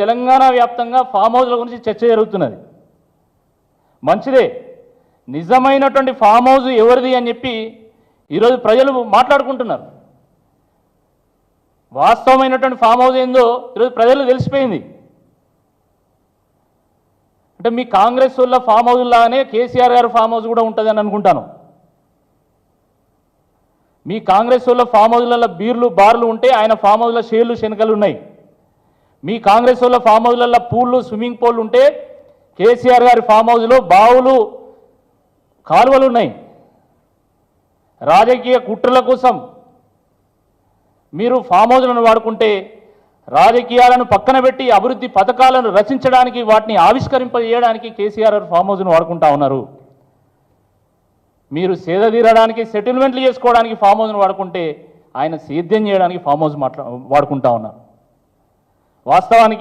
తెలంగాణ వ్యాప్తంగా ఫామ్ హౌస్ల గురించి చర్చ జరుగుతున్నది. మంచిదే, నిజమైనటువంటి ఫామ్ హౌస్ ఎవరిది అని చెప్పి ఈరోజు ప్రజలు మాట్లాడుకుంటున్నారు. వాస్తవమైనటువంటి ఫామ్ హౌస్ ఏందో ఈరోజు ప్రజలు తెలిసిపోయింది. అంటే మీ కాంగ్రెస్ వాళ్ళ ఫామ్ హౌస్ లాగానే కేసీఆర్ గారి ఫామ్ హౌస్ కూడా ఉంటుందని అనుకుంటాను. మీ కాంగ్రెస్ వాళ్ళ ఫామ్ హౌస్లలో బీర్లు బార్లు ఉంటే ఆయన ఫామ్ హౌస్లో షేర్లు శనకలు ఉన్నాయి. మీ కాంగ్రెస్ వాళ్ళ ఫామ్ హౌస్లలో పూళ్ళు స్విమ్మింగ్ పూల్ ఉంటే కేసీఆర్ గారి ఫామ్ హౌస్లో బావులు కాలువలు ఉన్నాయి. రాజకీయ కుట్రల కోసం మీరు ఫామ్ హౌస్లను వాడుకుంటే రాజకీయాలను పక్కన పెట్టి అభివృద్ధి పథకాలను రచించడానికి వాటిని ఆవిష్కరింపజేయడానికి కేసీఆర్ ఫామ్ హౌస్ను వాడుకుంటా ఉన్నారు. మీరు సేద తీరడానికి సెటిల్మెంట్లు చేసుకోవడానికి ఫామ్ హౌస్ను వాడుకుంటే ఆయన సేద్యం చేయడానికి ఫామ్ హౌస్ వాడుకుంటా ఉన్నారు. వాస్తవానికి